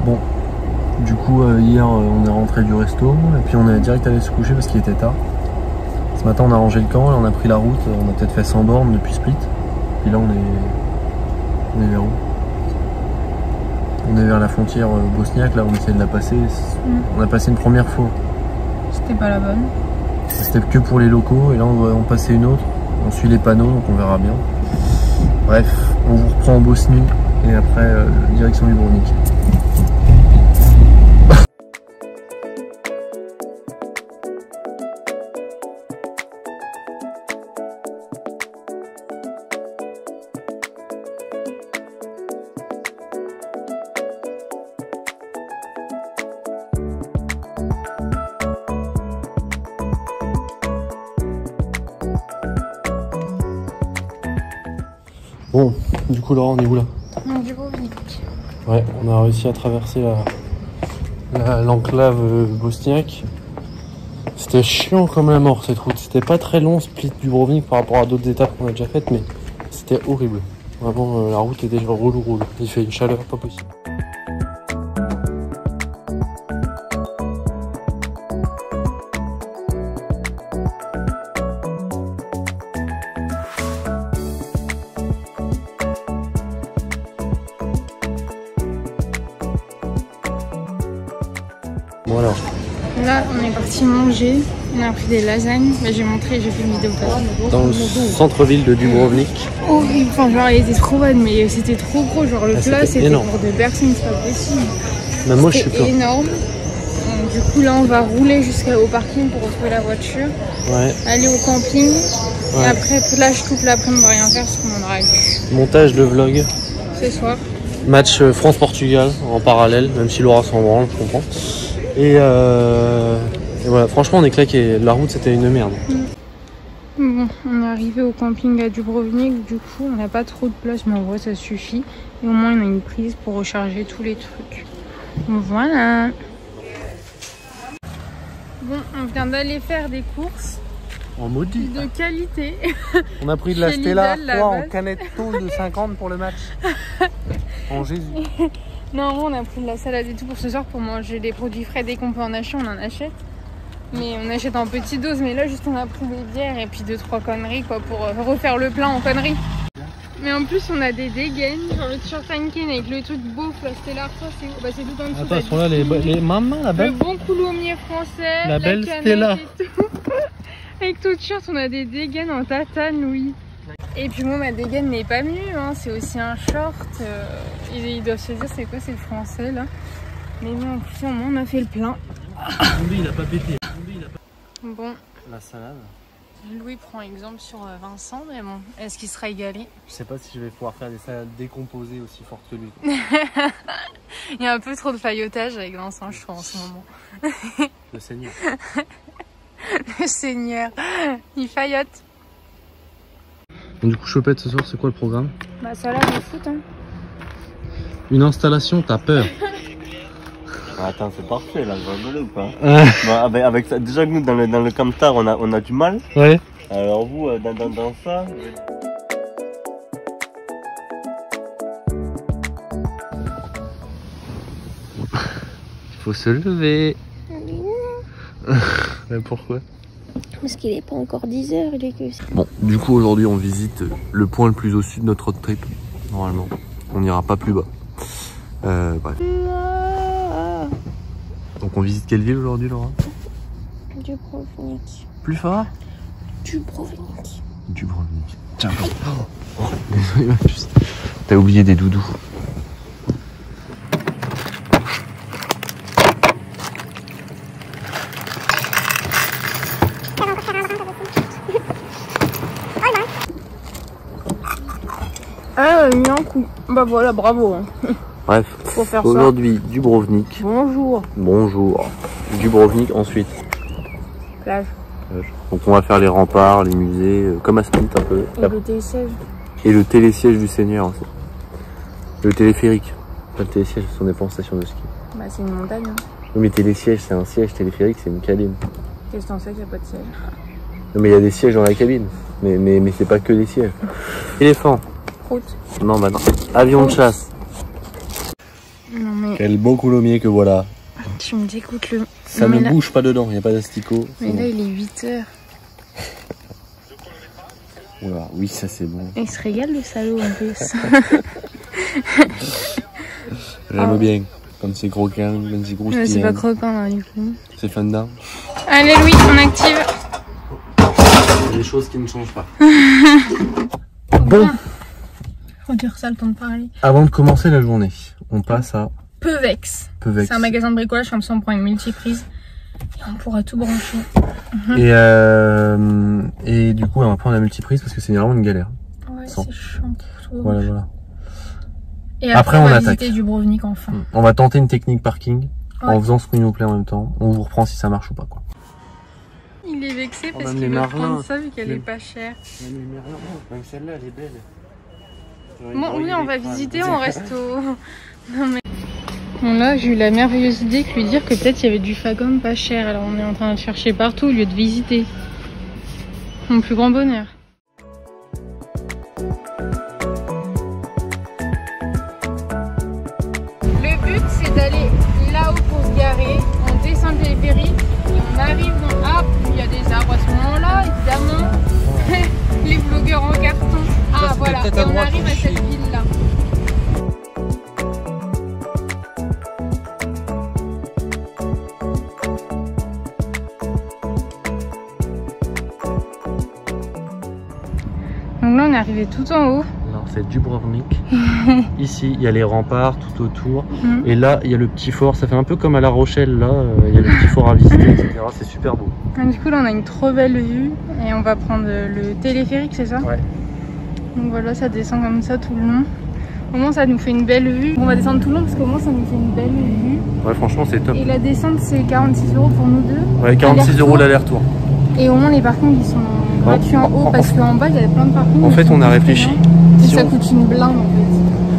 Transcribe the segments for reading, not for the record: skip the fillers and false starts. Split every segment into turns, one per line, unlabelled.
Bon, du coup hier on est rentré du resto et puis on est direct allé se coucher parce qu'il était tard. Ce matin on a rangé le camp, là on a pris la route, on a peut-être fait 100 bornes depuis Split. Puis là on est vers où? On est vers la frontière bosniaque, là on essaie de la passer. On a passé une première fois.
C'était pas la bonne.
C'était que pour les locaux et là on va en passer une autre. On suit les panneaux donc on verra bien. Bref, on vous reprend en Bosnie et après direction Dubrovnik. Bon, du coup Laura, on est où là?
Dubrovnik.
Ouais, on a réussi à traverser l'enclave bosniaque. C'était chiant comme la mort cette route. C'était pas très long Split Dubrovnik par rapport à d'autres étapes qu'on a déjà faites, mais c'était horrible. Vraiment, la route était genre relou. Il fait une chaleur pas possible. Voilà.
Là, on est parti manger. On a pris des lasagnes. Bah, j'ai fait une vidéo
Dans le centre-ville de Dubrovnik.
Horrible. Enfin, genre, elle était trop bonne, mais c'était trop gros. Genre, le plat, c'était pour 2 personnes, c'est pas possible.
Même moi, je suis pas.
Énorme. Donc, du coup, là, on va rouler jusqu'au parking pour retrouver la voiture.
Ouais.
Aller au camping. Ouais. Et après, plage toute l'après-midi, on va rien faire parce qu'on en aura eu.
Montage de vlog.
Ce soir.
Match France-Portugal en parallèle, même si Laura s'en branle, je comprends. Et voilà, franchement on est claqué, la route c'était une merde.
Bon, on est arrivé au camping à Dubrovnik, du coup on n'a pas trop de place mais en vrai ça suffit. Et au moins on a une prise pour recharger tous les trucs. Donc voilà. Bon, on vient d'aller faire des courses.
En maudit.
De qualité.
On a pris de la Stella 3 en canette tôle de 50 pour le match. En Jésus.
Non, en vrai, on a pris de la salade et tout pour ce soir pour manger des produits frais. Dès qu'on peut en acheter, on en achète. Mais on achète en petite dose. Mais là, juste on a pris des bières et puis 2-3 conneries quoi pour refaire le plein en conneries. Mais en plus, on a des dégaines. Genre le t-shirt Heineken avec le truc beauf, la Stella 3, c'est où? Bah, c'est tout en dessous.
Attends, sont là les mamans, la belle.
Le bon coulommier français.
La belle Stella.
Et tout. Avec tout t-shirt, on a des dégaines en tatane, oui. Et puis moi, ma dégaine n'est pas venue, hein. C'est aussi un short. Ils doivent se dire c'est quoi, c'est le français là. Mais non, au moins on a fait le plein.
Lui, il a pas pété.
Bon.
La salade.
Louis prend exemple sur Vincent, mais bon, est-ce qu'il sera égalé?
Je sais pas si je vais pouvoir faire des salades décomposées aussi fortes que lui.
Il y a un peu trop de faillotage avec Vincent, je trouve, en ce moment.
Le Seigneur.
Le Seigneur, il faillote.
Bon, du coup, Chopette, ce soir, c'est quoi le programme?
Bah, ça là, le foot, hein.
Une installation, t'as peur?
Attends, c'est parfait là, vous rigolez ou pas? Bon, avec ça, déjà que nous, dans le camtar, on a du mal.
Ouais.
Alors vous, dans ça...
Il faut se lever. Mais pourquoi?
Parce qu'il n'est pas encore 10 h, il est que...
Bon, du coup aujourd'hui on visite le point le plus au sud de notre road trip. Normalement, on n'ira pas plus bas. Bref. Donc on visite quelle ville aujourd'hui, Laura?
Dubrovnik.
Plus fort?
Dubrovnik.
Dubrovnik. Tiens, oh, désolé ma puce. T'as oublié des doudous.
Ah, il y a un coup. Bah voilà, bravo.
Bref, aujourd'hui Dubrovnik.
Bonjour.
Bonjour. Dubrovnik, ensuite
Plage.
Donc on va faire les remparts, les musées, comme à Split un peu.
Et le télésiège.
Et le télésiège du Seigneur aussi. Le téléphérique. Pas le télésiège, ce sont des stations de ski.
Bah c'est une montagne. Hein.
Oui mais télésiège c'est un siège, téléphérique c'est une cabine.
Qu'est-ce que t'en sais qu'il n'y a pas de siège?
Non mais il y a des sièges dans la cabine. Mais c'est pas que des sièges. Éléphant.
Route.
Non bah non. Avion de chasse.
Non mais...
Quel beau coulommier que voilà.
Tu me dégoûtes le...
Ça ne bouge pas dedans, il n'y a pas d'asticot.
Mais là, il est 8 h.
Oula, oui, ça c'est bon.
Il se régale le salaud en plus.
J'aime bien. Comme c'est croquant, comme c'est croustillant.
C'est pas croquant là du coup.
C'est fondant.
Allez Louis, on active.
Il y a des choses qui ne changent pas. Bon.
Faut dire ça le temps de parler.
Avant de commencer la journée, on passe à
Pevex.
Pevex.
C'est un magasin de bricolage, comme ça on prend une multiprise. Et on pourra tout brancher.
Et du coup, on va prendre la multiprise parce que c'est vraiment une galère.
Ouais,
Sans.
c'est chiant pour tout.
Voilà, voilà.
Et après on va
attaque.
visiter Dubrovnik enfin.
On va tenter une technique parking en
Ouais.
faisant ce qui nous plaît en même temps. On vous reprend si ça marche ou pas, quoi.
Il est vexé
Oh,
parce
même
qu'il
les
veut
Marlins.
prendre ça vu qu'elle
Même-
est pas chère.
Même celle-là, elle est belle.
Bon, oui, on va visiter, on reste au... Non mais... Bon là, j'ai eu la merveilleuse idée de lui dire que peut-être il y avait du Fagom pas cher. Alors on est en train de chercher partout au lieu de visiter. Mon plus grand bonheur. Le but c'est d'aller là-haut pour se garer. On descend le téléphérique et on arrive dans... Ah, il y a des arbres à ce moment-là, évidemment. Les blogueurs en carton. Ah
c'était
voilà,
peut-être
et
à
on
droite,
arrive à
on
cette
chie.
ville-là. Donc là on est arrivé tout en haut.
Alors c'est Dubrovnik. Ici il y a les remparts tout autour.
Mhm.
Et là il y a le petit fort. Ça fait un peu comme à La Rochelle là. Il y a le petit fort à visiter, etc. C'est super beau.
Et du coup là on a une trop belle vue et on va prendre le téléphérique, c'est ça?
Ouais.
Donc voilà, ça descend comme ça tout le long. Au moins ça nous fait une belle vue. On va descendre tout le long parce qu'au moins ça nous fait une belle vue.
Ouais, franchement c'est top.
Et la descente c'est 46 € pour nous deux.
Ouais, 46
Aller-retour.
€ l'aller-retour.
Et au moins les parkings ils sont gratuits en haut parce qu'en bas il y a plein de parkings.
En fait
qui
on
sont
a
pas
réfléchi.
payants. Et
Si
ça
on-
coûte une blinde en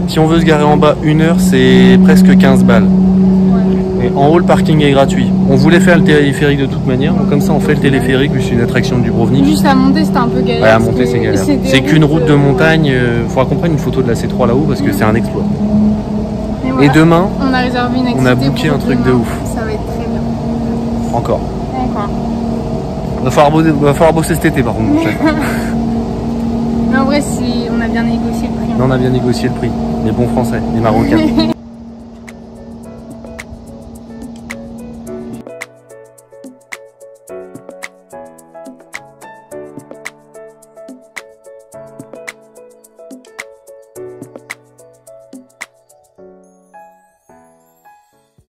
fait.
Si on veut se garer en bas 1 heure, c'est presque 15 balles.
Ouais.
Et en haut, le parking est gratuit. On voulait faire le téléphérique de toute manière, donc comme ça on fait le téléphérique, vu que c'est une attraction de Dubrovnik.
Juste à monter c'était un peu galère.
Ouais, à
parce
monter
que
c'est galère.
des
C'est qu'une route de
ouais.
montagne, faudra qu'on prenne une photo de la C3 là-haut parce que c'est un exploit.
Et voilà.
Et demain,
On a réservé une
on a
activité
booké
pour
un truc de
demain.
ouf.
Ça va être très bien.
Encore.
Encore.
Va falloir bosser cet été par contre. mon chef.
Mais en vrai, on a bien négocié le prix.
Là, on a bien négocié le prix. Les bons français, les marocains.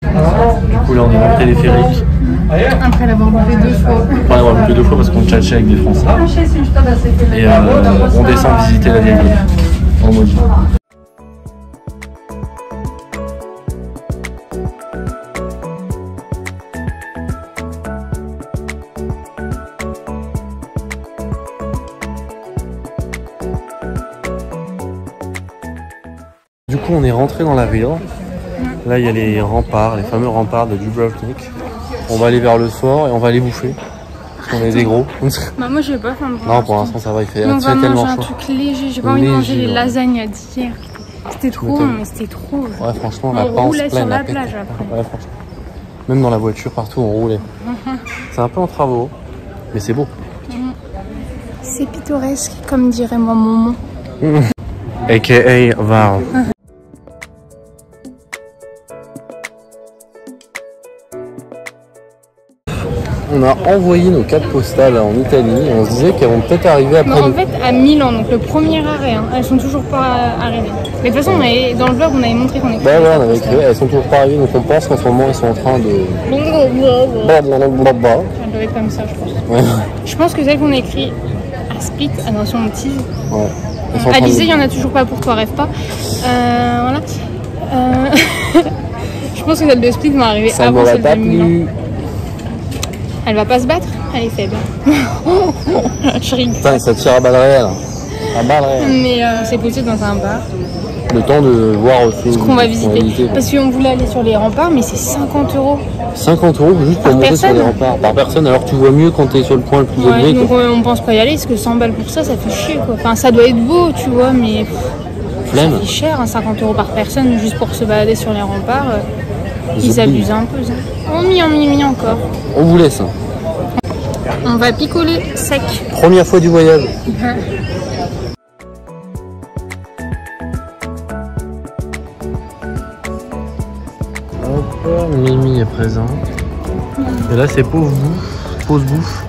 Du coup là on est dans le téléphérique.
Après l'avoir bouffé 2 fois.
Enfin, on l'a fait 2 fois parce qu'on tchatchait avec des Français. Et on descend visiter la vieille ville. En mode. Du coup on est rentré dans la ville. Là il y a les remparts, les fameux remparts de Dubrovnik. On va aller vers le fort et on va aller bouffer. Parce qu'on est des gros.
Bah moi je vais pas faire de
Non, pour l'instant ça va, il fait
on va manger
tellement
un
chaud.
truc léger. J'ai pas envie de manger
Léger,
les
ouais.
lasagnes d'hier. C'était trop
m'étonnes.
bon, mais c'était trop.
Ouais, franchement,
On
la panse
roulait sur
pleine
la
à péter.
plage après.
Ouais, franchement. Même dans la voiture, partout, on roulait. C'est un peu en travaux, mais c'est beau.
C'est pittoresque, comme dirait moi mon mot.
A.K.A. Val. On a envoyé nos cartes postales en Italie et on se disait qu'elles vont peut-être arriver après
Non, en
nous.
fait, à Milan, donc le premier arrêt, hein, elles sont toujours pas arrivées. Mais de toute façon, dans le vlog, on avait montré qu'on est.
Bah ouais, on avait écrit, elles sont toujours pas arrivées, donc on pense qu'en ce moment, elles sont en train de... Blablabla.
Ça doit être comme ça, je pense.
Ouais,
Je pense que celle qu'on a écrit à Split, attention, on tease.
ouais. Elles sont en train de-
Alizé, il y en a toujours pas pour toi, rêve pas. Voilà. Je pense que celle de Split va arriver
Ça
avant
m'aurait
celle
pas
de Milan.
plu.
Elle va pas se battre. Elle est faible. Je rigole.
Putain, ça tire à balles réelles. À balles réelles.
Mais c'est possible dans un bar.
Le temps de voir
Ce qu'on va visiter. Parce qu'on voulait aller sur les remparts, mais c'est 50 €.
50 € juste pour
Par
monter sur
personne.
les remparts. Par personne, alors tu vois mieux quand t'es sur le point le plus
Ouais,
élevé.
donc
quoi.
on pense pas y aller parce que 100 balles pour ça, ça fait chier quoi. Enfin, ça doit être beau, tu vois, mais.
flemme.
C'est cher, hein, 50 € par personne juste pour se balader sur les remparts. Ils abusent un peu. Ça. Oh, mi encore.
On vous laisse. Hein.
On va picoler sec.
Première fois du voyage. Hop, Mimi est présent. Et là c'est pauvre bouffe. Pause bouffe.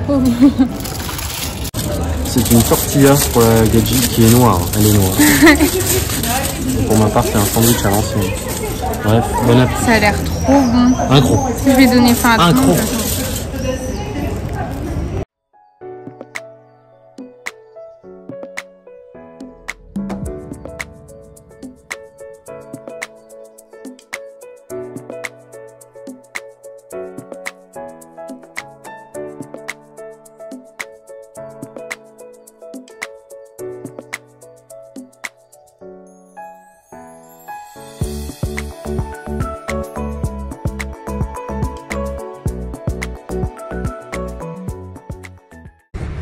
C'est une tortilla pour la gadji qui est noire. Elle est noire. Pour ma part c'est un sandwich à l'ancienne. Bref, bon appétit.
Ça a l'air trop bon.
Un croc.
Je vais donner faim à tout le monde.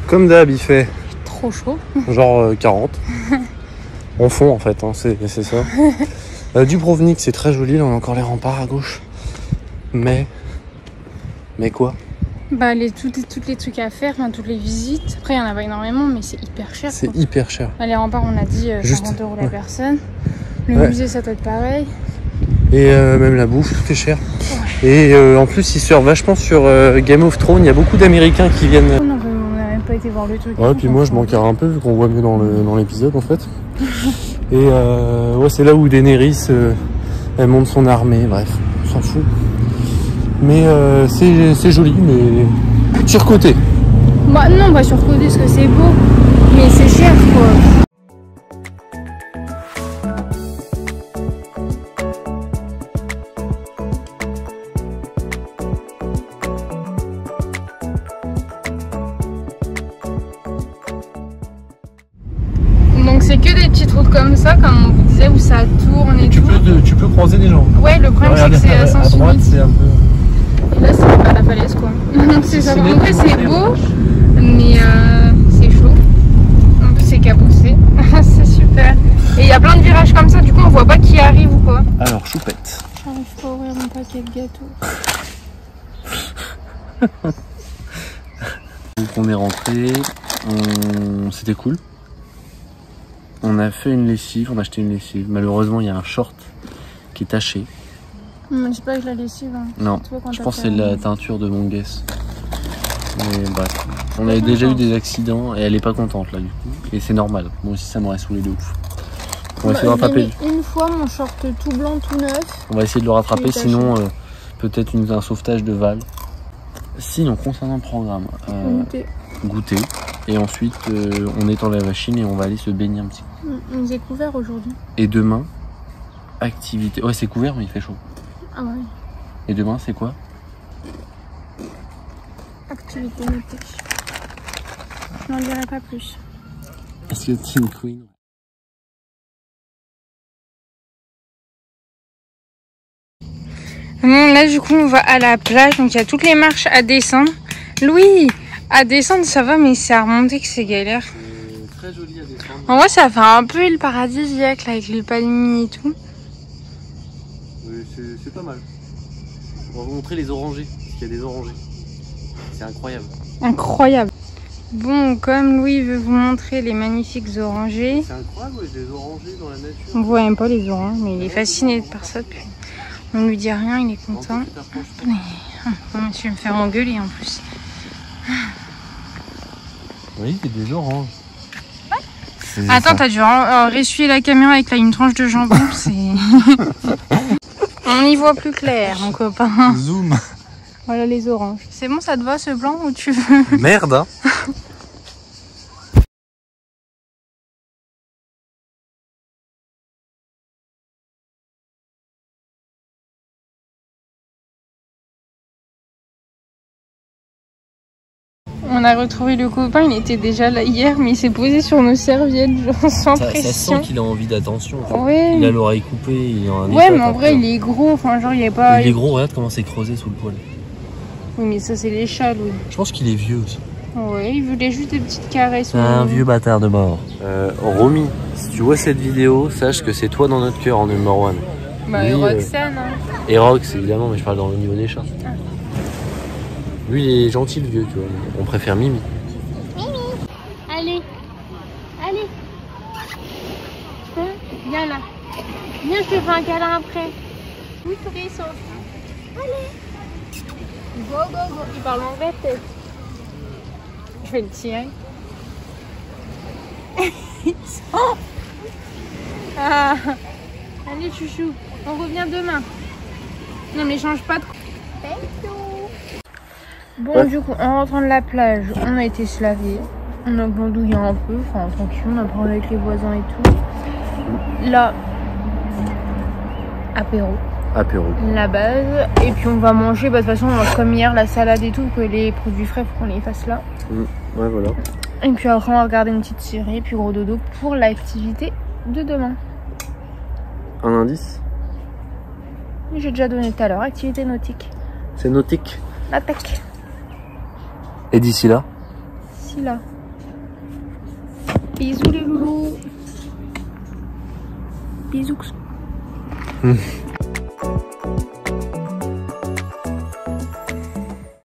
Comme d'hab, il fait
Trop chaud.
genre 40. On fond en fait, hein, c'est ça. Dubrovnik, c'est très joli. Là, on a encore les remparts à gauche. Mais quoi?
Bah, toutes les trucs à faire, enfin, toutes les visites. Après, il y en a pas énormément, mais c'est hyper cher.
C'est hyper cher.
Bah, les remparts, on a dit 40 € la personne. Le musée, ça doit être pareil.
Et même la bouffe, tout est cher. Ouais. Et en plus, ils surfent vachement sur Game of Thrones. Il y a beaucoup d'Américains qui viennent.
Oh, non, on n'a même pas été voir le truc.
Ouais, puis moi, je m'en carre un peu vu qu'on voit mieux dans l'épisode en fait. Et ouais, c'est là où Daenerys, elle monte son armée. Bref, on s'en fout. Mais c'est joli, mais surcoté.
Bah non, pas surcoté parce que c'est beau, mais c'est cher quoi. Donc c'est que des petites routes comme ça, comme on vous disait, où ça tourne et tout.
Tu peux croiser des gens.
Ouais, le problème c'est que c'est à sens
droite,
unique.
c'est un peu...
Et là, c'est pas la falaise quoi. C'est ça. En vrai, c'est beau, mais c'est chaud. En plus, c'est cabossé. C'est super. Et il y a plein de virages comme ça, du coup, on voit pas qui arrive ou quoi.
Alors, choupette.
J'arrive pas à ouvrir mon paquet de gâteaux.
Donc, on est rentré. C'était cool. On a fait une lessive, on a acheté une lessive. Malheureusement, il y a un short qui est taché.
Je sais pas que la lessive. Hein.
Non, je pense que c'est la teinture de mon guess. Mais bref, on avait déjà eu des accidents et elle est pas contente là du coup. Et c'est normal, moi aussi ça m'aurait saoulé de ouf. On va essayer de rattraper.
Une fois mon short tout blanc, tout neuf.
On va essayer de le rattraper, sinon peut-être un sauvetage de Val. Sinon, concernant le programme, goûter. Et ensuite, on étend la machine et on va aller se baigner un petit peu.
On est couvert aujourd'hui.
Et demain, activité. Ouais, c'est couvert, mais il fait chaud.
Ah ouais.
Et demain, c'est quoi?
Activité notée. Je n'en dirai pas plus.
Est-ce que Team Queen?
Bon, là, du coup, on va à la plage. Donc, il y a toutes les marches à descendre. Louis, à descendre, ça va, mais c'est à remonter que c'est galère.
C'est très joli à descendre.
En vrai, ça fait un peu le paradisiaque, là, avec le palmier et tout.
Oui, c'est pas mal. On va vous montrer les orangers, parce qu'il y a des orangers. C'est incroyable.
Incroyable. Bon, comme Louis veut vous montrer les magnifiques orangers.
C'est incroyable, ouais, des orangers dans la nature.
On voit même pas les oranges, mais il est fasciné par ça. Puis on lui dit rien, il est content. Je vais me faire engueuler en plus.
Oui, c'est des oranges.
Attends, t'as dû ressuyer la caméra avec là, une tranche de jambon. On y voit plus clair, mon copain.
Zoom.
Voilà les oranges. C'est bon, ça te va ce blanc ou tu veux?
Merde, hein.
On a retrouvé le copain, il était déjà là hier, mais il s'est posé sur nos serviettes, genre sans pression.
Ça sent qu'il a envie d'attention. En fait.
Ouais.
Il a l'oreille coupée, il est en
ouais, mais en vrai, il est gros, enfin, genre, il est pas.
Il est gros, regarde comment c'est creusé sous le poil.
Oui, mais ça, c'est les chats, Louis.
Je pense qu'il est vieux aussi.
Ouais, il voulait juste des petites caresses.
Un vieux bâtard de mort. Romy, si tu vois cette vidéo, sache que c'est toi dans notre cœur en numéro 1.
Bah,
Lui,
Roxane.
Et Rox, évidemment, mais je parle dans le niveau des chats.
Ah.
Lui, il est gentil, le vieux, tu vois. On préfère Mimi.
Allez, allez. Viens là. Viens, je te fais un câlin après. Oui, frisson. Allez. Go, go, go. Il parle anglais, peut-être. Je vais le tirer. Ah. Allez, chouchou. On revient demain. Non, mais change pas de... Bon, ouais. Du coup, en rentrant de la plage, on a été se laver. On a glandouillé un peu, enfin tranquille, on a parlé avec les voisins et tout. Là, apéro.
Apéro.
La base. Et puis on va manger, bah, de toute façon on mange comme hier, la salade et tout, que les produits frais, faut qu'on les fasse là.
Ouais, voilà.
Et puis après on va regarder une petite série, puis gros dodo pour l'activité de demain.
Un indice?
J'ai déjà donné tout à l'heure, activité nautique.
C'est nautique.
Attaque.
Et d'ici là?
D'ici là. Bisous les loulous. Bisous.